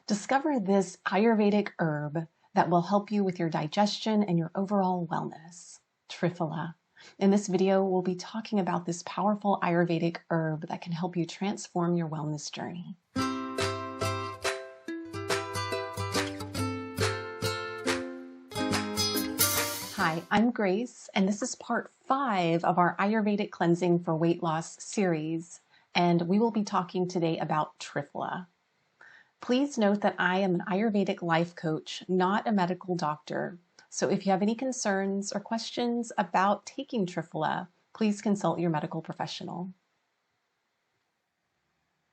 Discover this Ayurvedic herb that will help you with your digestion and your overall wellness, Triphala. In this video, we'll be talking about this powerful Ayurvedic herb that can help you transform your wellness journey. Hi, I'm Grace, and this is part 5 of our Ayurvedic Cleansing for Weight Loss series, and we will be talking today about Triphala. Please note that I am an Ayurvedic life coach, not a medical doctor. So if you have any concerns or questions about taking Triphala, please consult your medical professional.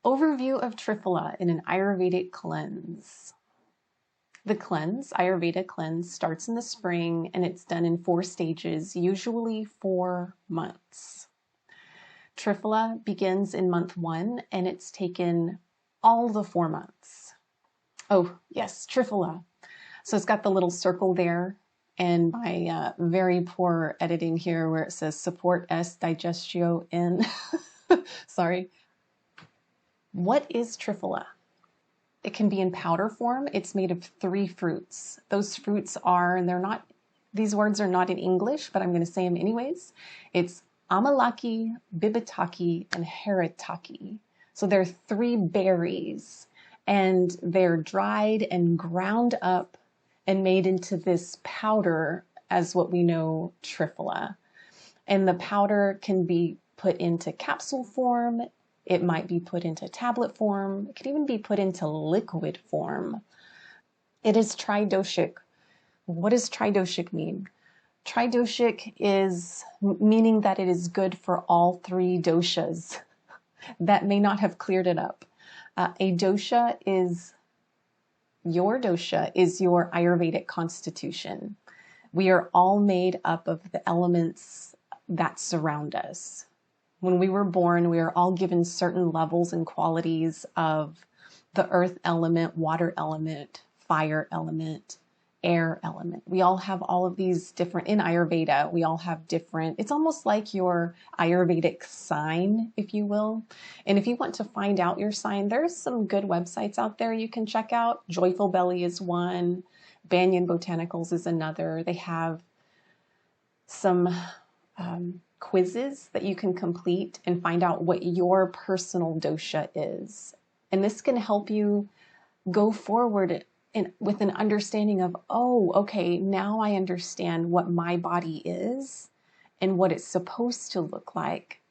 Overview of Triphala in an Ayurvedic cleanse. The cleanse, Ayurveda cleanse, starts in the spring and it's done in 4 stages, usually 4 months. Triphala begins in month 1 and it's taken all the 4 months. Oh, yes, Triphala. So it's got the little circle there, and my very poor editing here where it says support S Digestion. Sorry. What is Triphala? It can be in powder form. It's made of 3 fruits. Those fruits are, and they're not, these words are not in English, but I'm going to say them anyways. It's Amalaki, Bibitaki, and Haritaki. So there are 3 berries, and they're dried and ground up and made into this powder as what we know Triphala. And the powder can be put into capsule form. It might be put into tablet form. It could even be put into liquid form. It is tridoshic. What does tridoshic mean? Tridoshic is meaning that it is good for all 3 doshas. That may not have cleared it up. A dosha is your Ayurvedic constitution. We are all made up of the elements that surround us. When we were born, we are all given certain levels and qualities of the earth element, water element, fire element, air element. We all have all of these different, in Ayurveda, we all have different, it's almost like your Ayurvedic sign, if you will. And if you want to find out your sign, there's some good websites out there you can check out. Joyful Belly is one, Banyan Botanicals is another. They have some quizzes that you can complete and find out what your personal dosha is. And this can help you go forward with an understanding of, oh, okay, now I understand what my body is and what it's supposed to look like.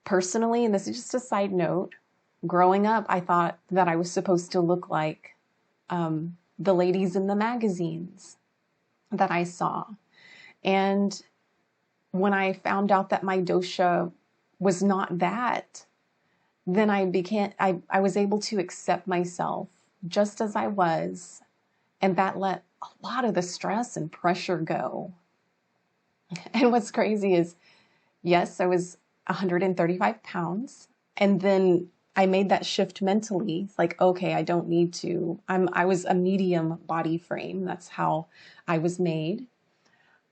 Personally, and this is just a side note, growing up, I thought that I was supposed to look like the ladies in the magazines that I saw. And when I found out that my dosha was not that, then I was able to accept myself just as I was, and that let a lot of the stress and pressure go. And what's crazy is, yes, I was 135 pounds, and then I made that shift mentally. It's like, okay, I don't need to. I was a medium body frame. That's how I was made.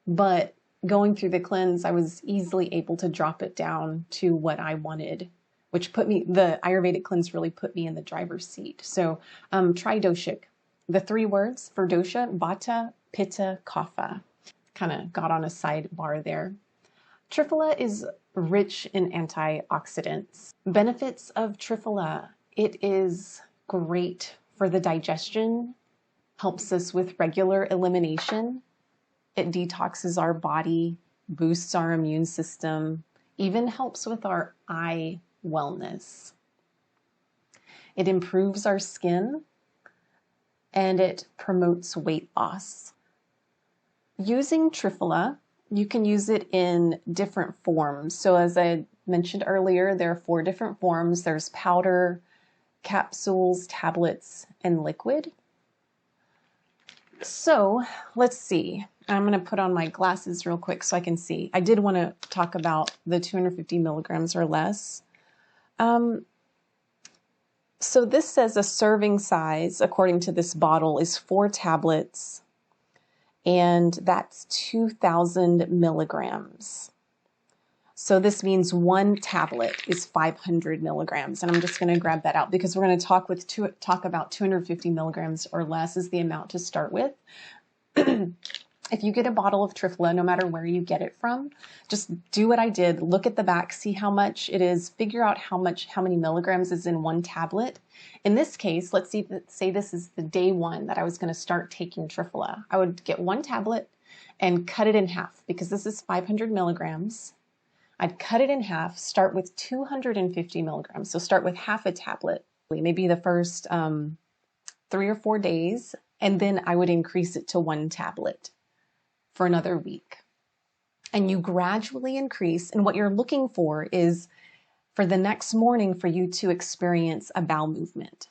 But going through the cleanse, I was easily able to drop it down to what I wanted, which the Ayurvedic cleanse really put me in the driver's seat. So tridoshic, the 3 words for dosha, vata, pitta, kapha. Kind of got on a sidebar there. Triphala is rich in antioxidants. Benefits of Triphala: it is great for the digestion, helps us with regular elimination. It detoxes our body, boosts our immune system, even helps with our eye wellness. It improves our skin and it promotes weight loss. Using Triphala, you can use it in different forms. So as I mentioned earlier, there are 4 different forms. There's powder, capsules, tablets, and liquid. So let's see. I'm going to put on my glasses real quick so I can see. I did want to talk about the 250 milligrams or less. So this says a serving size, according to this bottle, is 4 tablets, and that's 2,000 milligrams. So this means 1 tablet is 500 milligrams. And I'm just going to grab that out because we're going to talk about 250 milligrams or less is the amount to start with. If you get a bottle of Triphala, no matter where you get it from, just do what I did. Look at the back, see how much it is, figure out how many milligrams is in 1 tablet. In this case, let's say this is the day 1 that I was going to start taking Triphala. I would get 1 tablet and cut it in half because this is 500 milligrams. I'd cut it in half, start with 250 milligrams. So start with half a tablet, maybe the first 3 or 4 days, and then I would increase it to 1 tablet for another week. And you gradually increase, and what you're looking for is for the next morning for you to experience a bowel movement.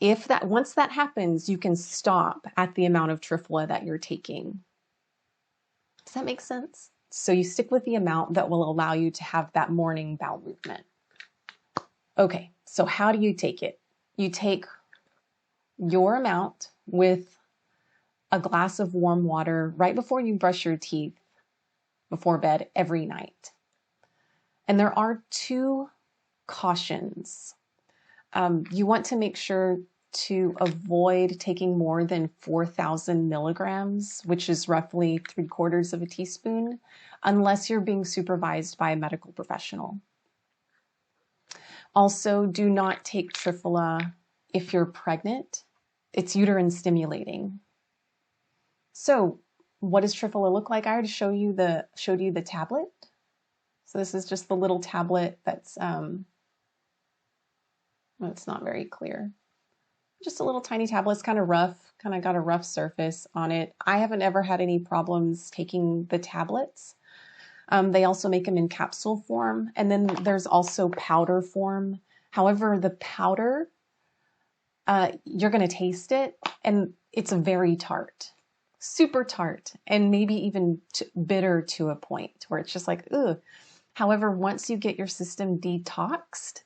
Once that happens, you can stop at the amount of Triphala that you're taking. Does that make sense? So you stick with the amount that will allow you to have that morning bowel movement. Okay, so how do you take it? You take your amount with a glass of warm water right before you brush your teeth before bed every night. And there are 2 cautions. You want to make sure to avoid taking more than 4,000 milligrams, which is roughly 3/4 of a teaspoon, unless you're being supervised by a medical professional. Also, do not take Triphala if you're pregnant. It's uterine stimulating. So what does Triphala look like? I already showed you the tablet. So this is just the little tablet that's, well, it's not very clear. Just a little tiny tablet. It's kind of rough, kind of got a rough surface on it. I haven't ever had any problems taking the tablets. They also make them in capsule form. And then there's also powder form. However, the powder, you're going to taste it and it's very tart, super tart, and maybe even bitter to a point where it's just like, ugh. However, once you get your system detoxed,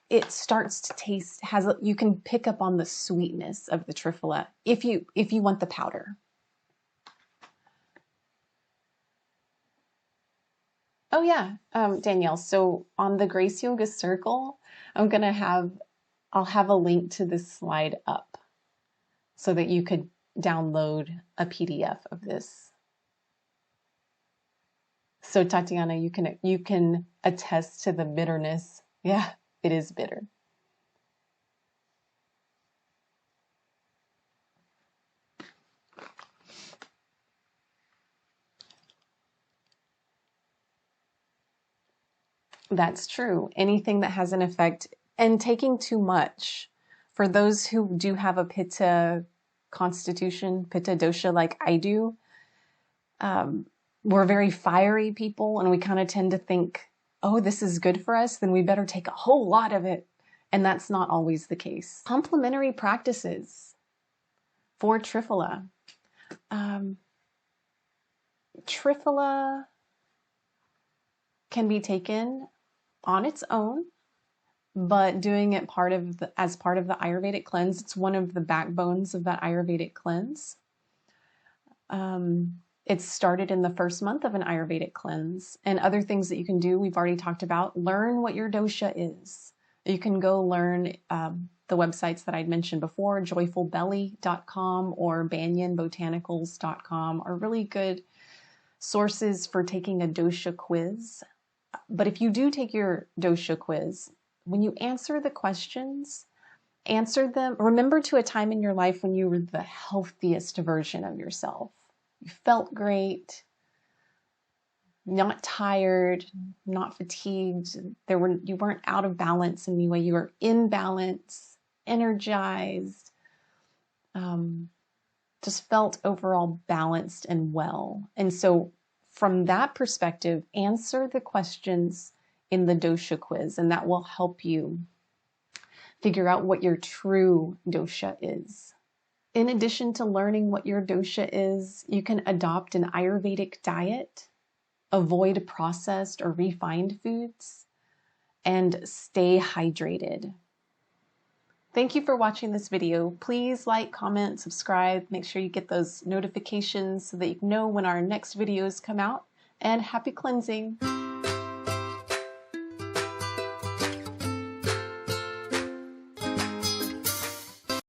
it starts to taste, you can pick up on the sweetness of the Triphala if you want the powder. Oh yeah, Danielle, so on the Grace Yoga Circle, I'll have a link to this slide up so that you could download a PDF of this. So Tatiana, you can attest to the bitterness. Yeah, it is bitter. That's true. Anything that has an effect, and taking too much. For those who do have a Pitta constitution, Pitta dosha like I do, we're very fiery people and we kind of tend to think, oh, this is good for us, then we better take a whole lot of it. And that's not always the case. Complementary practices for Triphala. Triphala can be taken on its own, but doing it as part of the Ayurvedic cleanse. It's one of the backbones of that Ayurvedic cleanse. It's started in the first month of an Ayurvedic cleanse, and other things that you can do, we've already talked about. Learn what your dosha is. You can go learn the websites that I'd mentioned before, joyfulbelly.com or banyanbotanicals.com are really good sources for taking a dosha quiz. But if you do take your dosha quiz, when you answer the questions, answer them, remember to a time in your life when you were the healthiest version of yourself. You felt great, not tired, not fatigued. You weren't out of balance in any way. You were in balance, energized, just felt overall balanced and well. And so from that perspective, answer the questions in the dosha quiz, and that will help you figure out what your true dosha is. In addition to learning what your dosha is, you can adopt an Ayurvedic diet, avoid processed or refined foods, and stay hydrated. Thank you for watching this video. Please like, comment, subscribe. Make sure you get those notifications so that you know when our next videos come out. And happy cleansing!